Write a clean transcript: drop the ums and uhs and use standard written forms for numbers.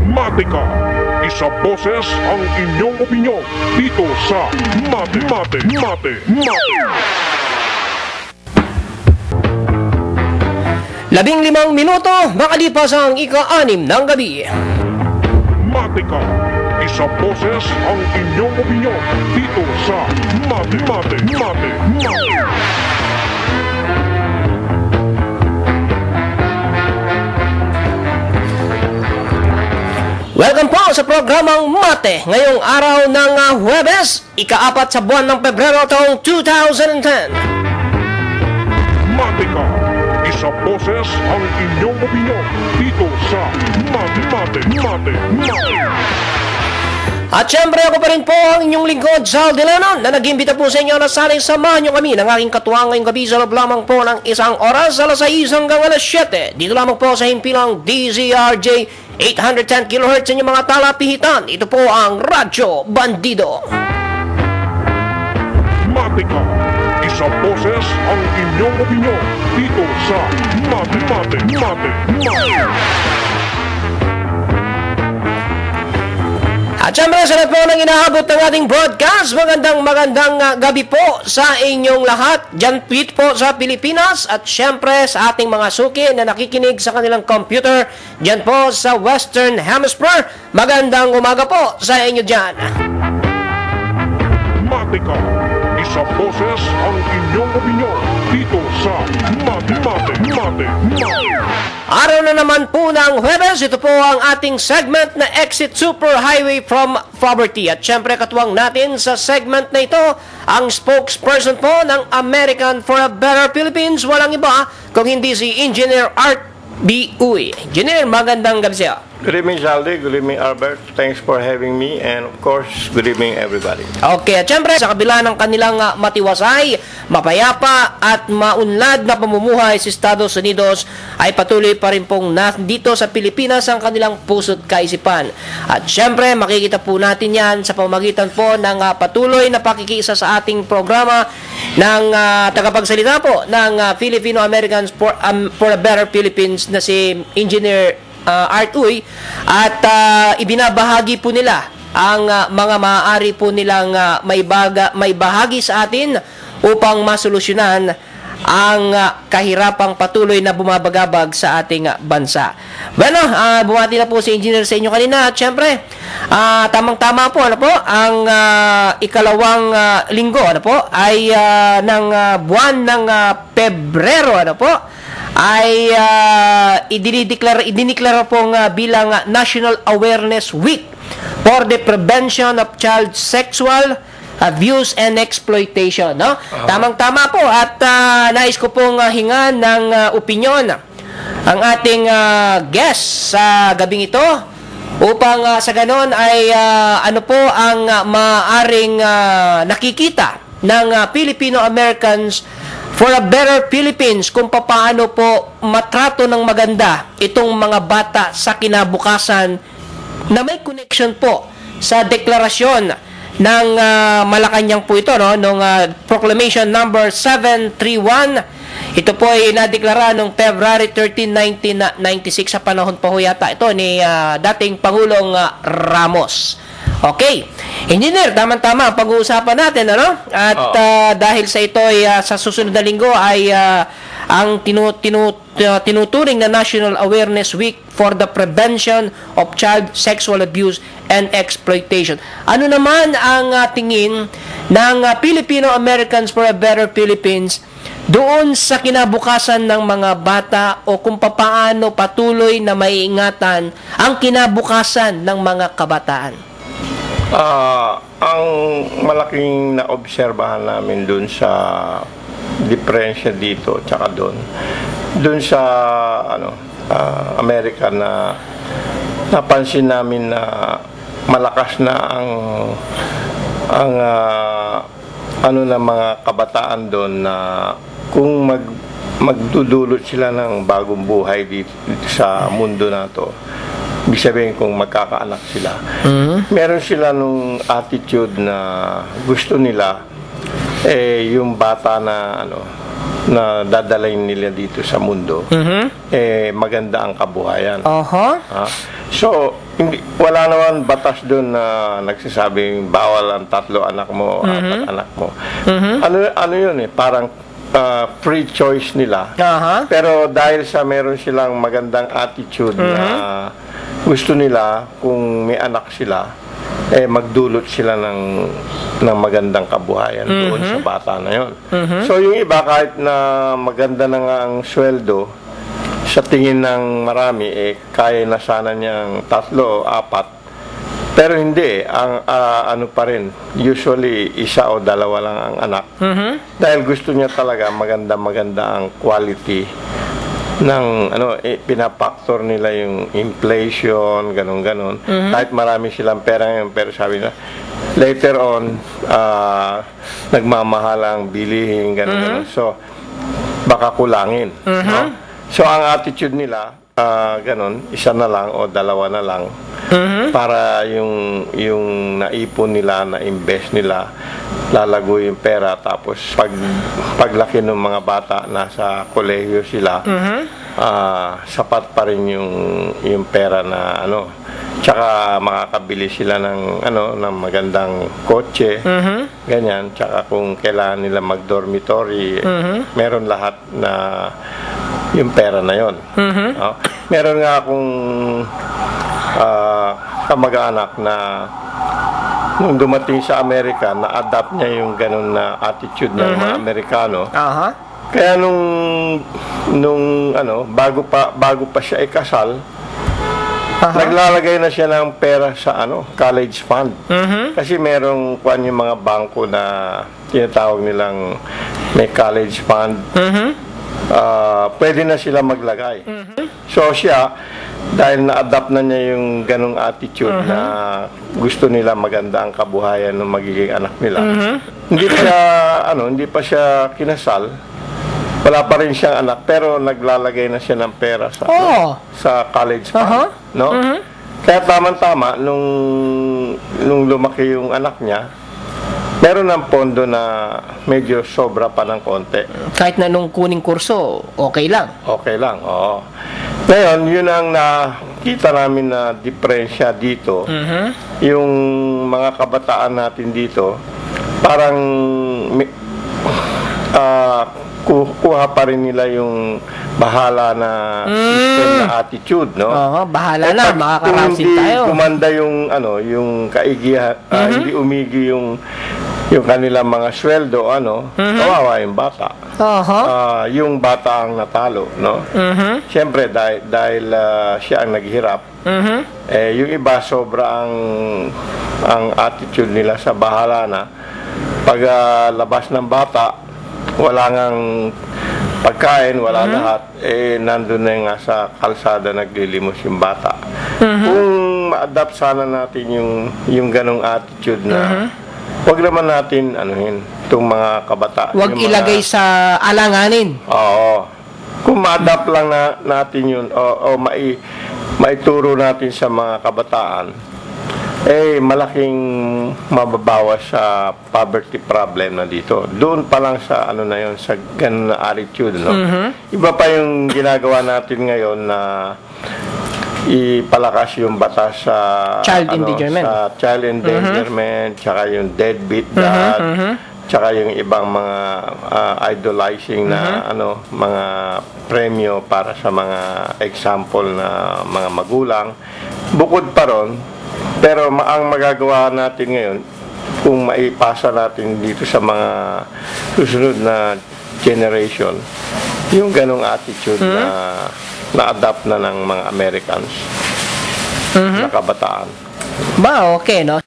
Matika, isa boses ang inyong opinyon dito sa Mate. 15 minuto, makalipas ang ika-6 ng gabi. Matika, isa boses ang inyong opinyon dito sa Mate. Welcome po sa programang Mate ngayong araw ng Huwebes, ika-4 sa buwan ng Pebrero taong 2010. Matika, isa boses ang inyong opinyon dito sa Mate. At syempre ako pa rin po ang inyong lingkod, Sal Dilanon, na nag-imbita po sa inyo na sana'y samahan nyo kami ng aking katuwang ngayong gabi sa loob lamang po ng isang oras, alas 6 hanggang alas 7. Dito lamang po sa himpilang DZRJ 810 kHz sa inyong mga talapihitan. Ito po ang Radyo Bandido. Matika, isa boses ang inyong opinyon dito sa Mate. At syempre, sa lahat po ng inaabot ng ating broadcast, magandang gabi po sa inyong lahat. Diyan po sa Pilipinas at syempre sa ating mga suki na nakikinig sa kanilang computer diyan po sa Western Hemisphere. Magandang umaga po sa inyo diyan. Matika, isa boses ang inyong opinyon dito sa Mate. Araw na naman po ng Huwebes, ito po ang ating segment na Exit Superhighway from Poverty. At syempre katuwang natin sa segment na ito, ang spokesperson po ng American for a Better Philippines, walang iba kung hindi si Engineer Art B. Uy. Engineer, magandang gabi siya. Good evening, Zaldi. Good evening, Albert. Thanks for having me. And of course, good evening, everybody. Okay, at syempre, sa kabila ng kanilang matiwasay, mapayapa at maunlad na pamumuhay sa Estados Unidos, ay patuloy pa rin pong dito sa Pilipinas ang kanilang puso't kaisipan. At syempre, makikita po natin yan sa pamamagitan po ng patuloy na pakikiisa sa ating programa ng tagapagsalita po ng Filipino Americans for a Better Philippines na si Engineer Art Uy, at ibinabahagi po nila ang mga maaari po nilang may bahagi sa atin upang masolusyonan ang kahirapang patuloy na bumabagabag sa ating bansa. Bueno, bumati na po si Engineer sa inyo kanina at syempre tamang-tama po ang ikalawang linggo ay ng buwan ng Pebrero ay idinideklara pong bilang National Awareness Week for the Prevention of Child Sexual Abuse and Exploitation, no? Tamang-tama po at nais ko pong hingan ng opinyon ang ating guest sa gabing ito upang sa ganon ay ano po ang maaring nakikita ng Filipino Americans for a Better Philippines kung paano po matrato ng maganda itong mga bata sa kinabukasan na may connection po sa deklarasyon ng Malacanang po ito, no? Nung Proclamation number 731. Ito po ay nadeklara noong February 13, 1996 sa panahon pa ho yata ito ni dating Pangulong Ramos. Okay. Engineer, tama-tama ang pag-uusapan natin, ano? At dahil sa ito ay sa susunod na linggo ay ang tinuturing na National Awareness Week for the Prevention of Child Sexual Abuse and Exploitation. Ano naman ang tingin ng Filipino Americans for a Better Philippines doon sa kinabukasan ng mga bata o kung paano patuloy na maiingatan ang kinabukasan ng mga kabataan? Ang malaking naobserbahan namin dun sa diferensya dito tsaka dun sa Amerika na napansin namin na malakas na ang mga kabataan doon na kung magdudulot sila ng bagong buhay dito sa mundo na to. Ibig sabihin kung magkakaanak sila. Meron sila nung attitude na gusto nila yung bata na na dadalhin nila dito sa mundo, maganda ang kabuhayan. So, wala naman batas doon na nagsasabing bawal ang 3 anak mo, 4 anak mo. Ano yun parang free choice nila. Pero dahil sa meron silang magandang attitude na gusto nila kung may anak sila, magdulot sila ng magandang kabuhayan doon sa bata na yun. So yung iba kahit na maganda na nga ang sweldo, sa tingin ng marami kaya na sana niyang 3 o 4, pero hindi ang ano pa rin, usually 1 o 2 lang ang anak, dahil gusto niya talaga maganda ang quality ng pinapaktor nila yung inflation, ganun. Kahit marami silang pera ngayon, pero sabi na later on nagmamahal ang bilihin, ganun. So baka kulangin, no? So ang attitude nila ganun, 1 na lang o 2 na lang, para yung naipon nila, na invest nila, lalago yung pera, tapos paglaki ng mga bata, nasa kolehiyo sila, sapat pa rin yung pera na tsaka makakabili sila ng ng magandang kotse, ganyan, tsaka kung kailangan nila mag-dormitory, meron lahat na yung pera na yon. Meron nga akong kamag-anak na nung dumating sa Amerika, na-adapt niya yung ganun na attitude ng mga Amerikano. Kaya nung bago pa siya ikasal, naglalagay na siya ng pera sa college fund. Kasi merong yung mga bangko na tinatawag nilang may college fund. Pwede na sila maglagay. So siya, dahil na-adapt na niya yung ganong attitude na gusto nila maganda ang kabuhayan ng magiging anak nila, hindi pa siya kinasal, wala pa rin siyang anak, pero naglalagay na siya ng pera sa college fund, no? Kaya tama-tama nung lumaki yung anak niya, meron ng pondo na medyo sobra pa ng konti. Kahit na nung kuning kurso, okay lang. Okay lang, oo. Ngayon, yun ang nakita namin na diferensya dito. Yung mga kabataan natin dito, parang kuha pa rin nila yung bahala na system na attitude, no? Bahala na, makakarasin tayo. Kung kumanda yung kaigihan, hindi umigi yung kanilang mga sweldo, kawawa yung bata. Yung bata ang natalo, no? Siyempre, dahil siya ang naghirap, yung iba sobra ang attitude nila sa bahala na. Pag labas ng bata, wala ngang pagkain, wala lahat, nandun na nga sa kalsada naglilimos yung bata. Kung ma-adapt sana natin yung ganong attitude na wag naman natin itong mga kabataan. Wag ilagay sa alanganin. Oo. Kung ma-adapt lang natin yun o maituro natin sa mga kabataan, malaking mababawas sa poverty problem na dito. Doon pa lang sa na yun, sa ganun na attitude, no? Iba pa yung ginagawa natin ngayon na ipalakas yung batas sa child endangerment, sa child endangerment, tsaka yung deadbeat dad, tsaka yung ibang mga idolizing na mga premyo para sa mga example na mga magulang. Bukod pa ron, pero ang magagawa natin ngayon, kung maipasa natin dito sa mga susunod na generation, yung ganong attitude na-adapt na ng mga Americans na kabataan. Okay, no?